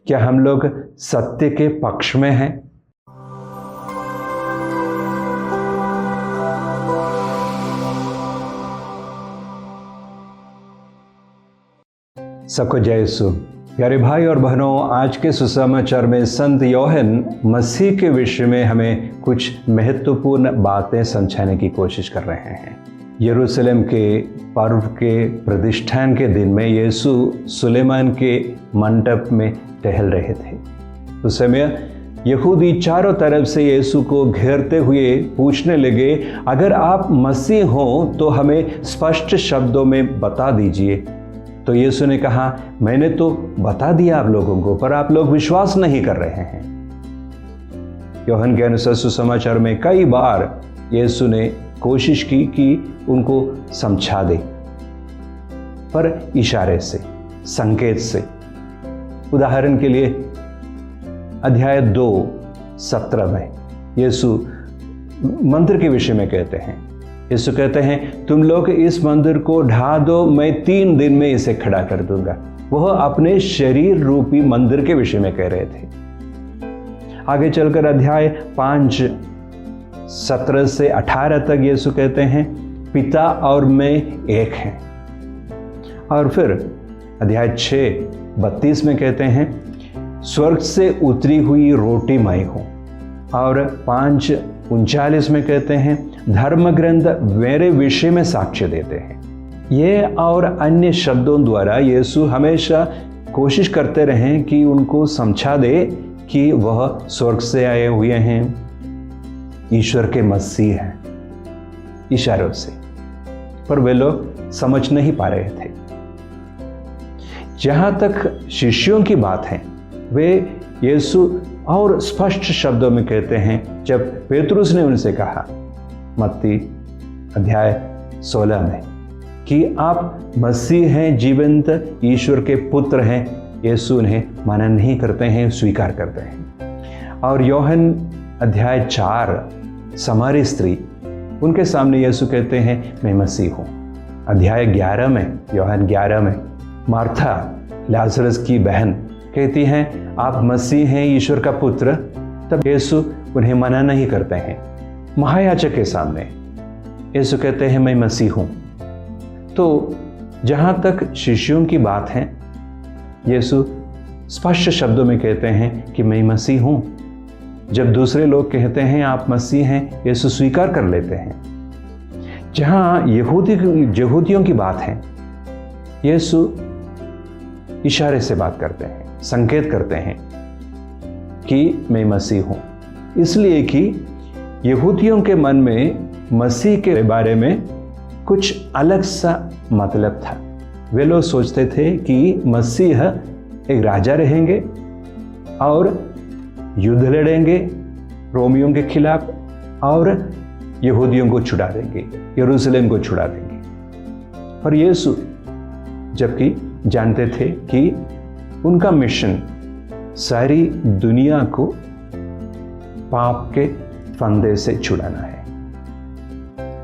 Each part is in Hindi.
क्या हम लोग सत्य के पक्ष में हैं? सबको जय यीशु। प्यारे भाई और बहनों, आज के सुसमाचार में संत यूहन्ना मसीह के विषय में हमें कुछ महत्वपूर्ण बातें समझाने की कोशिश कर रहे हैं। यरूशलेम के पर्व के प्रतिष्ठान के दिन में यीशु सुलेमान के मंडप में टहल रहे थे। उस समय यहूदी चारों तरफ से यीशु को घेरते हुए पूछने लगे, अगर आप मसीह हो तो हमें स्पष्ट शब्दों में बता दीजिए। तो यीशु ने कहा, मैंने तो बता दिया आप लोगों को, पर आप लोग विश्वास नहीं कर रहे हैं। यूहन्ना के अनुसार सुसमाचार में कई बार यीशु ने कोशिश की कि उनको समझा दे, पर इशारे से, संकेत से। उदाहरण के लिए अध्याय 2:17 में यीशु मंदिर के विषय में कहते हैं। यीशु कहते हैं, तुम लोग इस मंदिर को ढा दो, मैं 3 दिन में इसे खड़ा कर दूंगा। वह अपने शरीर रूपी मंदिर के विषय में कह रहे थे। आगे चलकर अध्याय 5:17 से 18 तक यीशु कहते हैं, पिता और मैं एक हैं। और फिर अध्याय 6:32 में कहते हैं, स्वर्ग से उतरी हुई रोटी मैं हूं। और 5:39 में कहते हैं, धर्म ग्रंथ मेरे विषय में साक्ष्य देते हैं। ये और अन्य शब्दों द्वारा यीशु हमेशा कोशिश करते रहें कि उनको समझा दे कि वह स्वर्ग से आए हुए हैं, ईश्वर के मसीह हैं, इशारों से। पर वे लोग समझ नहीं पा रहे थे। जहां तक शिष्यों की बात है, वे यीशु और स्पष्ट शब्दों में कहते हैं, जब पेतरुस ने उनसे कहा मत्ती अध्याय 16 में कि आप मसीह हैं, जीवंत ईश्वर के पुत्र हैं, यीशु उन्हें मना नहीं करते हैं, स्वीकार करते हैं। और यूहन्ना अध्याय 4 समारी स्त्री, उनके सामने यीशु कहते हैं, मैं मसीह हूं। अध्याय 11 में, यूहन्ना 11 में मार्था लाजरस की बहन कहती हैं, आप मसीह हैं, ईश्वर का पुत्र। तब यीशु उन्हें मना नहीं करते हैं। महायाजक के सामने यीशु कहते हैं, मैं मसीह हूं। तो जहां तक शिष्यों की बात है, यीशु स्पष्ट शब्दों में कहते हैं कि मैं मसीह हूं। जब दूसरे लोग कहते हैं आप मसीह हैं, यीशु स्वीकार कर लेते हैं। जहां यहूदियों की बात है, यीशु इशारे से बात करते हैं, संकेत करते हैं कि मैं मसीह हूं। इसलिए कि यहूदियों के मन में मसीह के बारे में कुछ अलग सा मतलब था। वे लोग सोचते थे कि मसीह एक राजा रहेंगे और युद्ध लड़ेंगे रोमियों के खिलाफ और यहूदियों को छुड़ा देंगे, यरूशलेम को छुड़ा देंगे। और यीशु जबकि जानते थे कि उनका मिशन सारी दुनिया को पाप के फंदे से छुड़ाना है।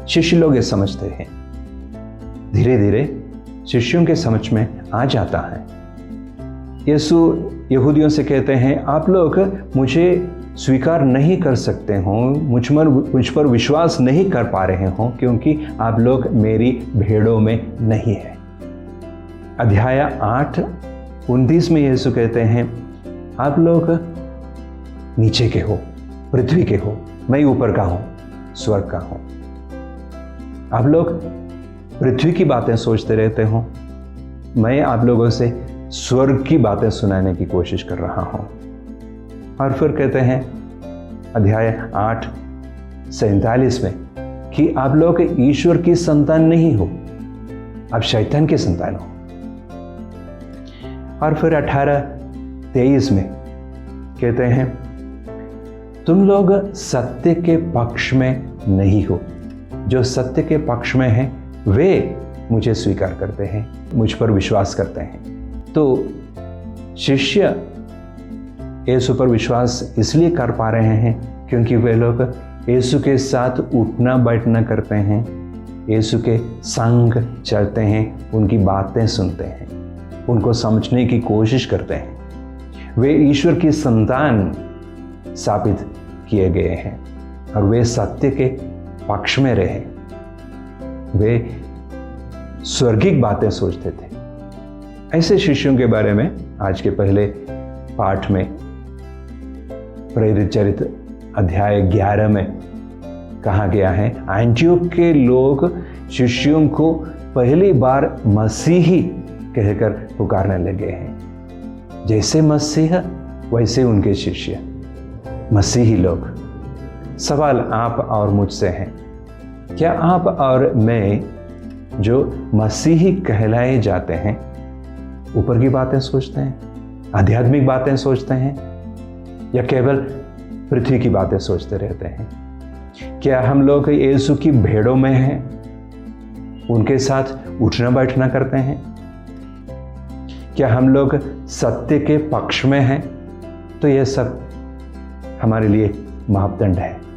शिष्य लोग ये समझते हैं। धीरे धीरे शिष्यों के समझ में आ जाता है। यीशु यहूदियों से कहते हैं, आप लोग मुझे स्वीकार नहीं कर सकते हो, मुझ पर विश्वास नहीं कर पा रहे हो, क्योंकि आप लोग मेरी भेड़ों में नहीं है। अध्याय 8:29 में यीशु कहते हैं, आप लोग नीचे के हो, पृथ्वी के हो, मैं ऊपर का हूं, स्वर्ग का हूं। आप लोग पृथ्वी की बातें सोचते रहते हो, मैं आप लोगों से स्वर्ग की बातें सुनाने की कोशिश कर रहा हूं। और फिर कहते हैं अध्याय 8:47 में कि आप लोग ईश्वर की संतान नहीं हो, आप शैतान की संतान हो। और फिर 18:23 में कहते हैं, तुम लोग सत्य के पक्ष में नहीं हो। जो सत्य के पक्ष में हैं वे मुझे स्वीकार करते हैं, मुझ पर विश्वास करते हैं। तो शिष्य यीशु पर विश्वास इसलिए कर पा रहे हैं क्योंकि वे लोग यीशु के साथ उठना बैठना करते हैं, यीशु के संग चलते हैं, उनकी बातें सुनते हैं, उनको समझने की कोशिश करते हैं। वे ईश्वर की संतान साबित किए गए हैं और वे सत्य के पक्ष में रहे। वे स्वर्गिक बातें सोचते थे। ऐसे शिष्यों के बारे में आज के पहले पाठ में प्रेरित चरित्र अध्याय 11 में कहा गया है। एंटियोख के लोग शिष्यों को पहली बार मसीही कहकर पुकारने लगे हैं। जैसे मसीह वैसे उनके शिष्य, मसीही लोग। सवाल आप और मुझसे है, क्या आप और मैं जो मसीही कहलाए जाते हैं ऊपर की बातें सोचते हैं, आध्यात्मिक बातें सोचते हैं, या केवल पृथ्वी की बातें सोचते रहते हैं? क्या हम लोग यीशु की भेड़ों में हैं, उनके साथ उठना बैठना करते हैं? क्या हम लोग सत्य के पक्ष में हैं? तो यह सब हमारे लिए मापदंड है।